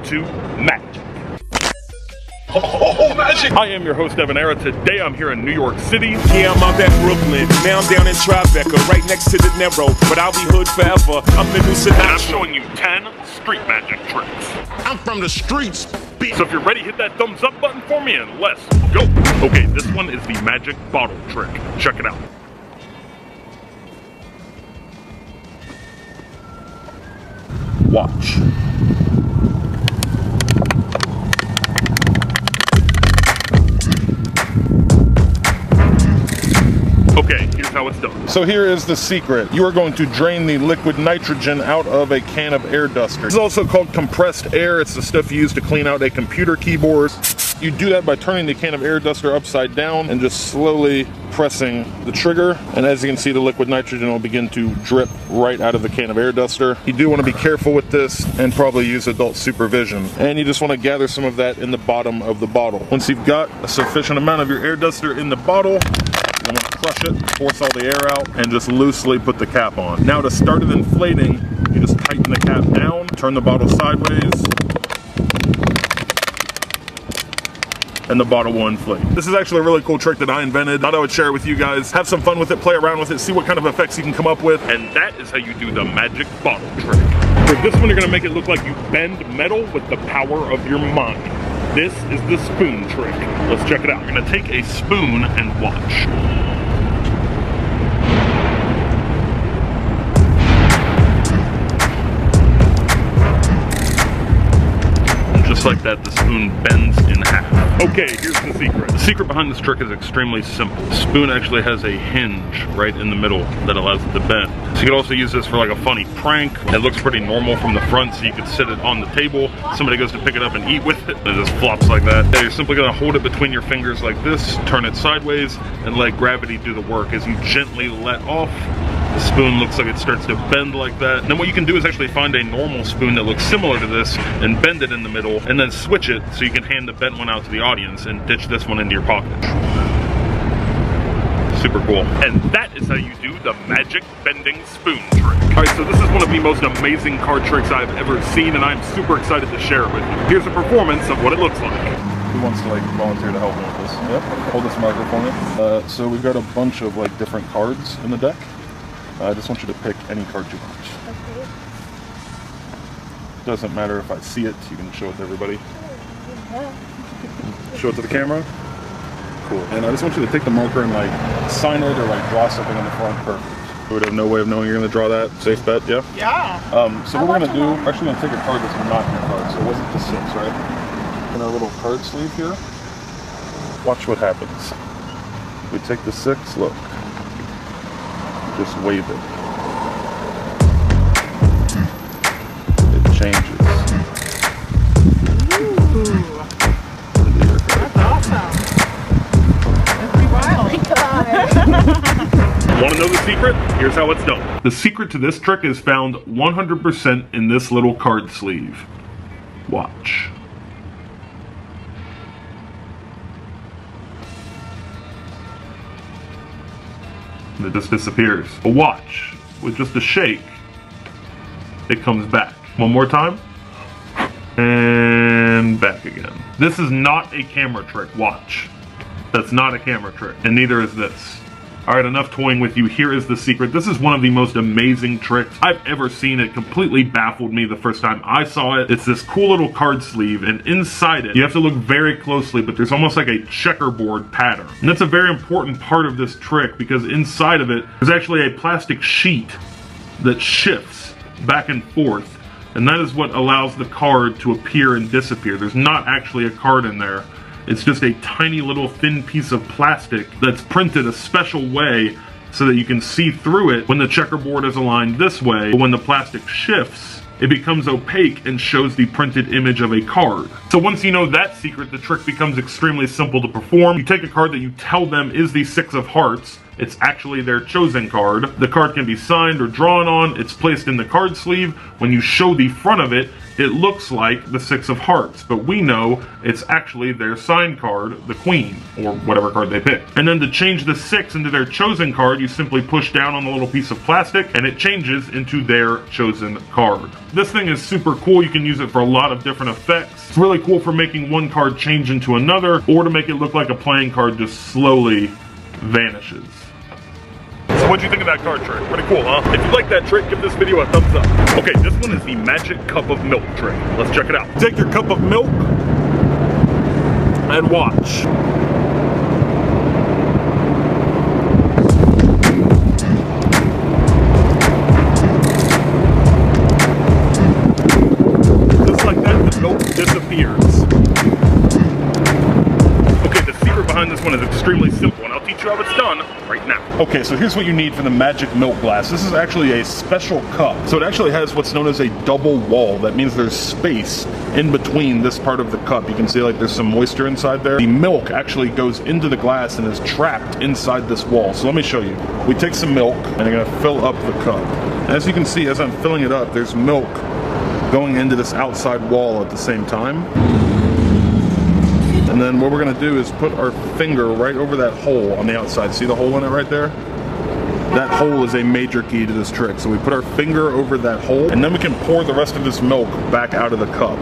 to magic. Oh, magic! I am your host, EvanEraTV. Today I'm here in New York City. Yeah, I'm up at Brooklyn. Now I'm down in Tribeca, right next to the Narrow. But I'll be hood forever. I'm the new Sinatra. And I'm showing you 10 street magic tricks. I'm from the streets. So if you're ready, hit that thumbs up button for me and let's go. Okay, this one is the magic bottle trick. Check it out. Watch. Okay, here's how it's done. So here is the secret. You are going to drain the liquid nitrogen out of a can of air duster. This is also called compressed air. It's the stuff you use to clean out a computer keyboard. You do that by turning the can of air duster upside down and just slowly pressing the trigger. And as you can see, the liquid nitrogen will begin to drip right out of the can of air duster. You do want to be careful with this and probably use adult supervision. And you just want to gather some of that in the bottom of the bottle. Once you've got a sufficient amount of your air duster in the bottle, I'm going to crush it, force all the air out, and just loosely put the cap on. Now to start it inflating, you just tighten the cap down, turn the bottle sideways, and the bottle will inflate. This is actually a really cool trick that I invented. Thought I would share it with you guys. Have some fun with it, play around with it, see what kind of effects you can come up with. And that is how you do the magic bottle trick. For this one, you're gonna make it look like you bend metal with the power of your mind. This is the spoon trick. Let's check it out. You're gonna take a spoon and watch. And just like that, the spoon bends in half. Okay, here's the secret. The secret behind this trick is extremely simple. The spoon actually has a hinge right in the middle that allows it to bend. So you can also use this for like a funny prank. It looks pretty normal from the front, so you could sit it on the table. Somebody goes to pick it up and eat with it, and it just flops like that. Yeah, you're simply gonna hold it between your fingers like this, turn it sideways, and let gravity do the work. As you gently let off, the spoon looks like it starts to bend like that. And then what you can do is actually find a normal spoon that looks similar to this and bend it in the middle, and then switch it so you can hand the bent one out to the audience and ditch this one into your pocket. Super cool. And that is how you do the magic bending spoon trick. All right, so this is one of the most amazing card tricks I've ever seen, and I'm super excited to share it with you. Here's a performance of what it looks like. Who wants to like volunteer to help me with this? Yep. Hold this marker for me. So we've got a bunch of like different cards in the deck. I just want you to pick any card you want. Okay. Doesn't matter if I see it, you can show it to everybody. Show it to the camera. Cool. And I just want you to take the marker and like sign it or like draw something on the front. Perfect. We would have no way of knowing you're going to draw that. Safe bet, yeah? Yeah. So what we're going to do, we're actually going to take a card that's not your card, so it wasn't the 6, right? In our little card sleeve here, watch what happens. We take the 6, look. Just wave it. It changes. Ooh. That's awesome. That's pretty wild. Want to know the secret? Here's how it's done. The secret to this trick is found 100% in this little card sleeve. Watch. And it just disappears. But watch, with just a shake, it comes back. One more time. And back again. This is not a camera trick, watch. That's not a camera trick, and neither is this. All right, enough toying with you. Here is the secret. This is one of the most amazing tricks I've ever seen. It completely baffled me the first time I saw it. It's this cool little card sleeve, and inside it, you have to look very closely, but there's almost like a checkerboard pattern. And that's a very important part of this trick, because inside of it, there's actually a plastic sheet that shifts back and forth. And that is what allows the card to appear and disappear. There's not actually a card in there. It's just a tiny little thin piece of plastic that's printed a special way so that you can see through it when the checkerboard is aligned this way. But when the plastic shifts, it becomes opaque and shows the printed image of a card. So once you know that secret, the trick becomes extremely simple to perform. You take a card that you tell them is the 6 of hearts. It's actually their chosen card. The card can be signed or drawn on. It's placed in the card sleeve. When you show the front of it, it looks like the 6 of hearts, but we know it's actually their sign card, the queen, or whatever card they pick. And then to change the 6 into their chosen card, you simply push down on the little piece of plastic and it changes into their chosen card. This thing is super cool. You can use it for a lot of different effects. It's really cool for making one card change into another, or to make it look like a playing card just slowly vanishes. So what'd you think of that card trick? Pretty cool, huh? If you like that trick, give this video a thumbs up. Okay, this one is the magic cup of milk trick. Let's check it out. Take your cup of milk and watch. Just like that, the milk disappears. Okay, the secret behind this one is extremely simple, and I'll teach you how it's done right now. Okay, so here's what you need for the magic milk glass. This is actually a special cup. So it actually has what's known as a double wall. That means there's space in between this part of the cup. You can see like there's some moisture inside there. The milk actually goes into the glass and is trapped inside this wall. So let me show you. We take some milk and I'm gonna fill up the cup. As you can see, as I'm filling it up, there's milk going into this outside wall at the same time. And then what we're gonna do is put our finger right over that hole on the outside. See the hole in it right there? That hole is a major key to this trick. So we put our finger over that hole, and then we can pour the rest of this milk back out of the cup.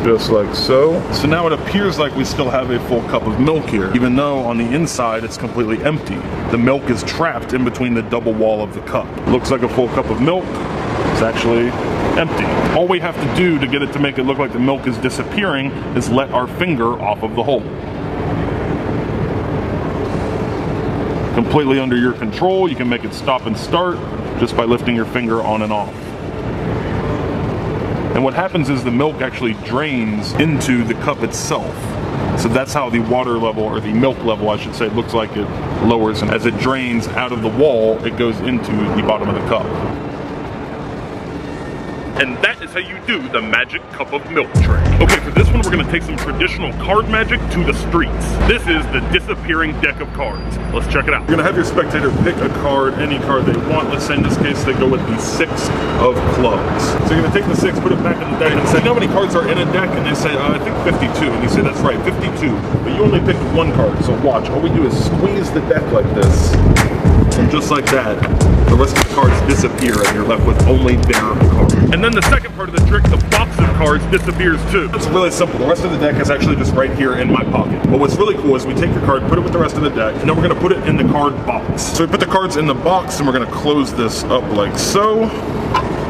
Just like so. So now it appears like we still have a full cup of milk here, even though on the inside it's completely empty. The milk is trapped in between the double wall of the cup. Looks like a full cup of milk. It's actually empty. All we have to do to get it to make it look like the milk is disappearing is let our finger off of the hole. Completely under your control. You can make it stop and start just by lifting your finger on and off. And what happens is the milk actually drains into the cup itself. So that's how the water level, or the milk level I should say, looks like it lowers, and as it drains out of the wall, it goes into the bottom of the cup. And that is how you do the magic cup of milk trick. Okay, for this one we're gonna take some traditional card magic to the streets. This is the disappearing deck of cards. Let's check it out. You're gonna have your spectator pick a card, any card they want. Let's say in this case they go with the 6 of clubs. So you're gonna take the 6, put it back in the deck, and say, you know how many cards are in a deck? And they say, I think 52. And you say, that's right, 52. But you only picked one card, so watch. All we do is squeeze the deck like this. And just like that, the rest of the cards disappear and you're left with only their card. And then the second part of the trick, the box of cards disappears too. It's really simple. The rest of the deck is actually just right here in my pocket. But what's really cool is we take the card, put it with the rest of the deck, and then we're gonna put it in the card box. So we put the cards in the box and we're gonna close this up like so.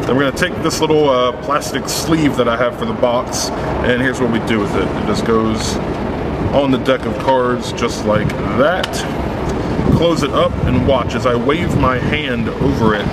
Then we're gonna take this little plastic sleeve that I have for the box, and here's what we do with it. It just goes on the deck of cards just like that. Close it up and watch as I wave my hand over it.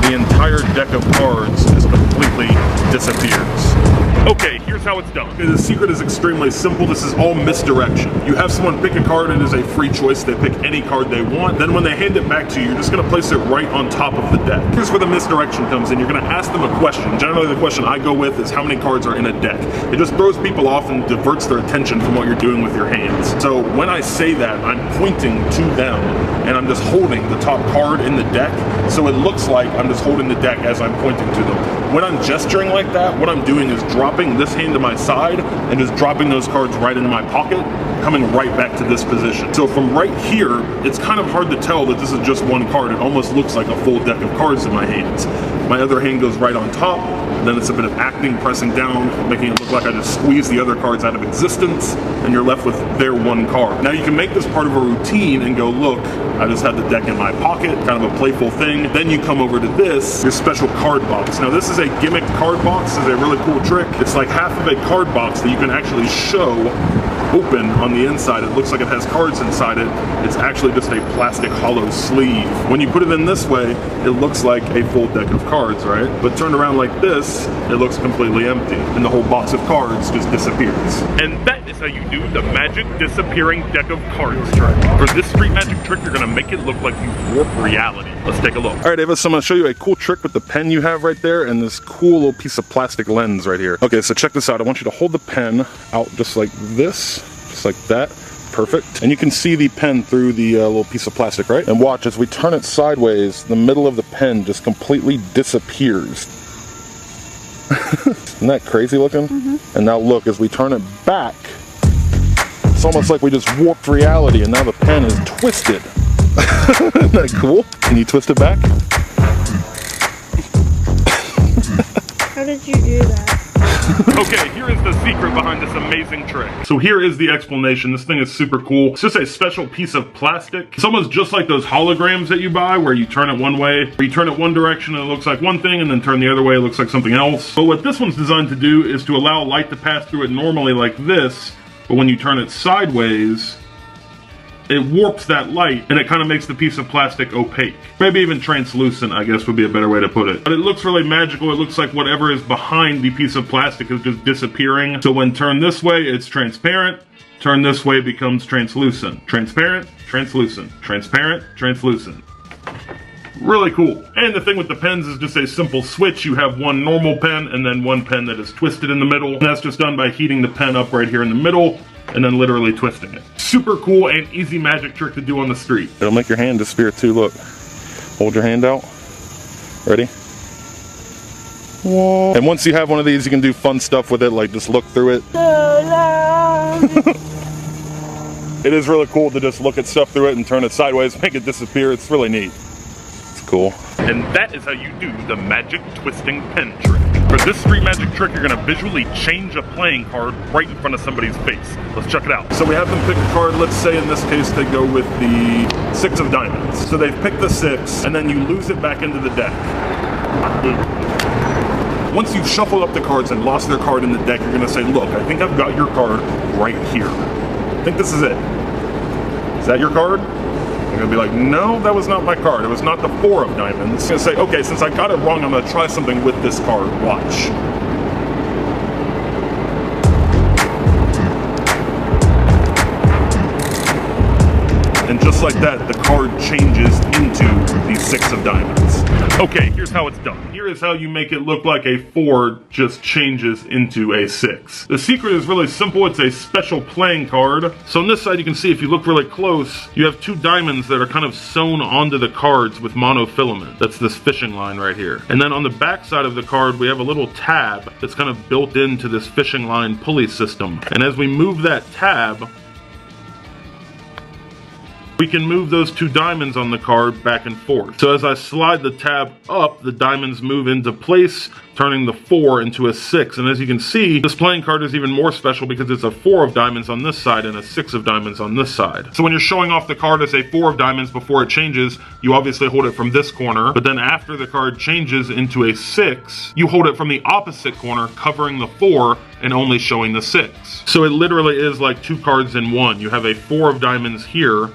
The entire deck of cards just completely disappears. Okay, here's how it's done. The secret is extremely simple. This is all misdirection. You have someone pick a card, it is a free choice. They pick any card they want. Then when they hand it back to you, you're just gonna place it right on top of the deck. Here's where the misdirection comes in. You're gonna ask them a question. Generally the question I go with is how many cards are in a deck. It just throws people off and diverts their attention from what you're doing with your hands. So when I say that, I'm pointing to them and I'm just holding the top card in the deck. So it looks like I'm just holding the deck as I'm pointing to them. When I'm gesturing like that, what I'm doing is dropping this hand to my side and just dropping those cards right into my pocket, coming right back to this position. So from right here, it's kind of hard to tell that this is just one card. It almost looks like a full deck of cards in my hands. My other hand goes right on top, then it's a bit of acting, pressing down, making it look like I just squeezed the other cards out of existence, and you're left with their one card. Now you can make this part of a routine and go, look, I just had the deck in my pocket, kind of a playful thing. Then you come over to this, your special card box. Now this is a gimmick card box. This is a really cool trick. It's like half of a card box that you can actually show open on the inside. It looks like it has cards inside it. It's actually just a plastic hollow sleeve. When you put it in this way, it looks like a full deck of cards, right? But turned around like this, it looks completely empty, and the whole box of cards just disappears. And that is how you do the magic disappearing deck of cards trick. For this street magic trick, you're gonna make it look like you warp reality. Let's take a look. All right, Ava, so I'm gonna show you a cool trick with the pen you have right there and this cool little piece of plastic lens right here. Okay, so check this out. I want you to hold the pen out just like this, just like that. Perfect. And you can see the pen through the little piece of plastic, right? And watch, as we turn it sideways, the middle of the pen just completely disappears. Isn't that crazy looking? And now look, as we turn it back, it's almost like we just warped reality and now the pen is twisted. Isn't that cool? Can you twist it back? How did you do that? Okay, here is the secret behind this amazing trick. So here is the explanation. This thing is super cool. It's just a special piece of plastic. It's almost just like those holograms that you buy where you turn it one way, or you turn it one direction and it looks like one thing, and then turn the other way, it looks like something else. But what this one's designed to do is to allow light to pass through it normally like this, but when you turn it sideways, it warps that light and it kind of makes the piece of plastic opaque. Maybe even translucent, I guess would be a better way to put it. But it looks really magical. It looks like whatever is behind the piece of plastic is just disappearing. So when turned this way, it's transparent. Turn this way, it becomes translucent. Transparent, translucent, transparent, translucent. Really cool. And the thing with the pens is just a simple switch. You have one normal pen and then one pen that is twisted in the middle. And that's just done by heating the pen up right here in the middle and then literally twisting it. Super cool and easy magic trick to do on the street. It'll make your hand disappear too, look. Hold your hand out. Ready? Whoa. And once you have one of these, you can do fun stuff with it, like just look through it. It is really cool to just look at stuff through it and turn it sideways, make it disappear. It's really neat. It's cool. And that is how you do the magic twisting pen trick. For this street magic trick, you're gonna visually change a playing card right in front of somebody's face. Let's check it out. So we have them pick a card. Let's say in this case they go with the 6 of diamonds. So they've picked the 6 and then you lose it back into the deck. Once you've shuffled up the cards and lost their card in the deck, you're gonna say, look, I think I've got your card right here. I think this is it. Is that your card? I'm gonna be like, no, that was not my card. It was not the 4 of diamonds. I'm gonna say, okay, since I got it wrong, I'm gonna try something with this card. Watch. And just like that, the card changes into the 6 of diamonds. Okay, here's how it's done. Here is how you make it look like a 4 just changes into a 6. The secret is really simple. It's a special playing card. So on this side, you can see if you look really close, you have 2 diamonds that are kind of sewn onto the cards with monofilament. That's this fishing line right here. And then on the back side of the card, we have a little tab that's kind of built into this fishing line pulley system. And as we move that tab, we can move those 2 diamonds on the card back and forth. So as I slide the tab up, the diamonds move into place, turning the 4 into a 6. And as you can see, this playing card is even more special because it's a 4 of diamonds on this side and a 6 of diamonds on this side. So when you're showing off the card as a 4 of diamonds before it changes, you obviously hold it from this corner, but then after the card changes into a 6, you hold it from the opposite corner, covering the 4 and only showing the 6. So it literally is like 2 cards in one. You have a 4 of diamonds here,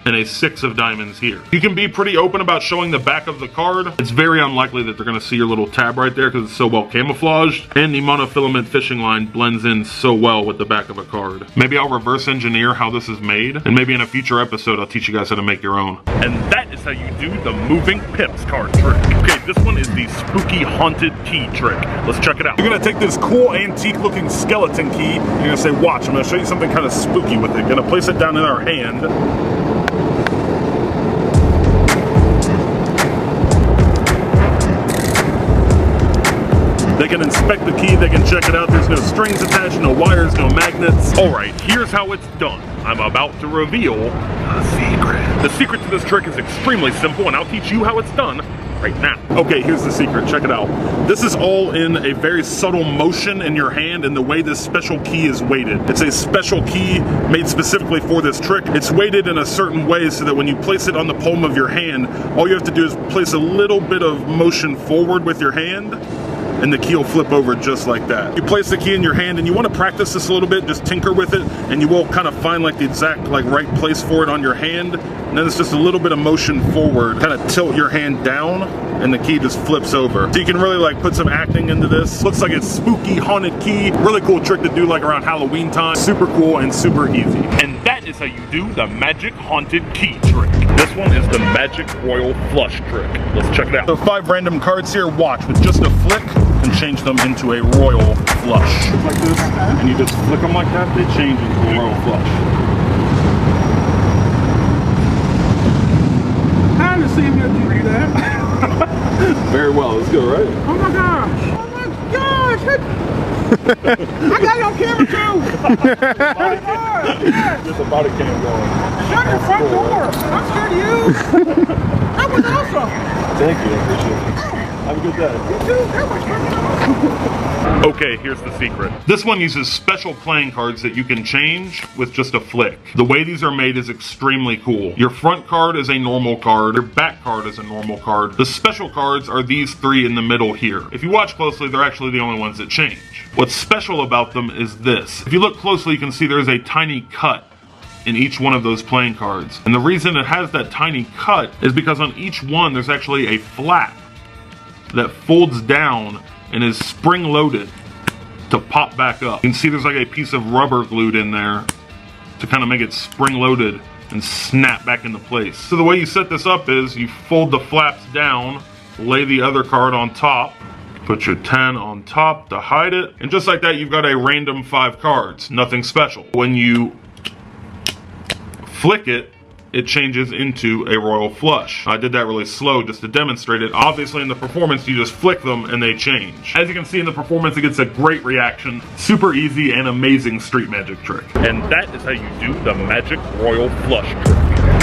and a 6 of diamonds here. You can be pretty open about showing the back of the card. It's very unlikely that they're gonna see your little tab right there because it's so well camouflaged, and the monofilament fishing line blends in so well with the back of a card. Maybe I'll reverse engineer how this is made, and maybe in a future episode I'll teach you guys how to make your own. And that is how you do the moving pimps card trick. Okay, this one is the spooky haunted key trick. Let's check it out. You're gonna take this cool antique looking skeleton key. You're gonna say, watch, I'm gonna show you something kind of spooky with it. You're gonna place it down in our hand. They can inspect the key, they can check it out. There's no strings attached, no wires, no magnets. All right, here's how it's done. I'm about to reveal the secret. The secret to this trick is extremely simple, and I'll teach you how it's done right now. Okay, here's the secret, check it out. This is all in a very subtle motion in your hand and the way this special key is weighted. It's a special key made specifically for this trick. It's weighted in a certain way so that when you place it on the palm of your hand, all you have to do is place a little bit of motion forward with your hand, and the key will flip over just like that. You place the key in your hand and you want to practice this a little bit, just tinker with it, and you will kind of find like the exact right place for it on your hand. And then it's just a little bit of motion forward, kind of tilt your hand down, and the key just flips over. So you can really like put some acting into this. Looks like it's spooky, haunted key. Really cool trick to do like around Halloween time. Super cool and super easy. And that is how you do the magic haunted key trick. This one is the magic royal flush trick. Let's check it out. So 5 random cards here, watch, with just a flick, and change them into a royal flush. Like this, and you just flick them like that, they change into a royal flush. I haven't seen him do that. Very well, let's go, right? Oh my gosh. I got it on camera too. There's a body cam going. Shut your front door. I'm scared of you. That was awesome. Thank you, I appreciate it. Have a good day. You too. That was freaking awesome. Okay, here's the secret. This one uses special playing cards that you can change with just a flick. The way these are made is extremely cool. Your front card is a normal card. Your back card is a normal card. The special cards are these three in the middle here. If you watch closely, they're actually the only ones that change. What's special about them is this. If you look closely, you can see there's a tiny cut in each one of those playing cards. And the reason it has that tiny cut is because on each one, there's actually a flap that folds down and is spring-loaded to pop back up. You can see there's like a piece of rubber glued in there to kind of make it spring-loaded and snap back into place. So the way you set this up is you fold the flaps down, lay the other card on top, put your 10 on top to hide it, and just like that, you've got a random 5 cards. Nothing special. When you flick it, it changes into a royal flush. I did that really slow just to demonstrate it. Obviously in the performance, you just flick them and they change. As you can see in the performance, it gets a great reaction. Super easy and amazing street magic trick. And that is how you do the magic royal flush trick.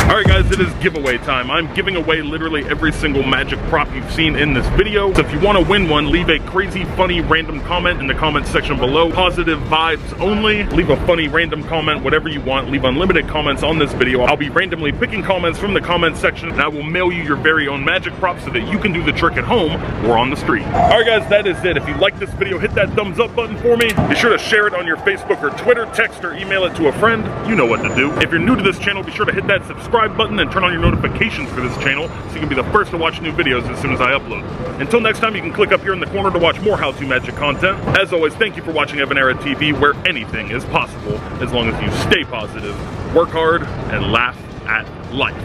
Alright guys, it is giveaway time. I'm giving away literally every single magic prop you've seen in this video. So if you want to win one, leave a crazy, funny, random comment in the comment section below. Positive vibes only. Leave a funny, random comment, whatever you want. Leave unlimited comments on this video. I'll be randomly picking comments from the comment section, and I will mail you your very own magic prop so that you can do the trick at home or on the street. Alright guys, that is it. If you like this video, hit that thumbs up button for me. Be sure to share it on your Facebook or Twitter, text or email it to a friend. You know what to do. If you're new to this channel, be sure to hit that subscribe button and turn on your notifications for this channel so you can be the first to watch new videos as soon as I upload. Until next time, you can click up here in the corner to watch more how-to magic content. As always, thank you for watching EvanEraTV, where anything is possible as long as you stay positive, work hard, and laugh at life.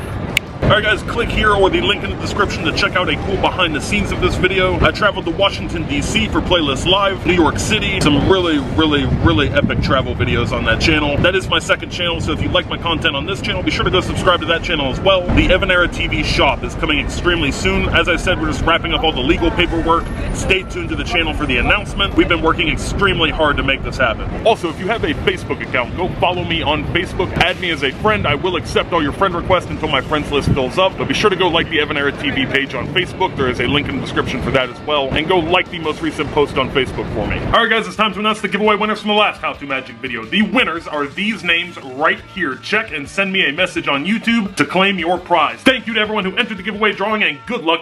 Alright guys, click here or the link in the description to check out a cool behind the scenes of this video. I traveled to Washington, D.C. for Playlist Live, New York City, some really epic travel videos on that channel. That is my second channel, so if you like my content on this channel, be sure to go subscribe to that channel as well. The EvanEraTV shop is coming extremely soon. As I said, we're just wrapping up all the legal paperwork. Stay tuned to the channel for the announcement. We've been working extremely hard to make this happen. Also, if you have a Facebook account, go follow me on Facebook. Add me as a friend. I will accept all your friend requests until my friends list fills up, but be sure to go like the EvanEraTV page on Facebook. There is a link in the description for that as well, and go like the most recent post on Facebook for me. Alright guys, it's time to announce the giveaway winners from the last How To Magic video. The winners are these names right here. Check and send me a message on YouTube to claim your prize. Thank you to everyone who entered the giveaway drawing, and good luck to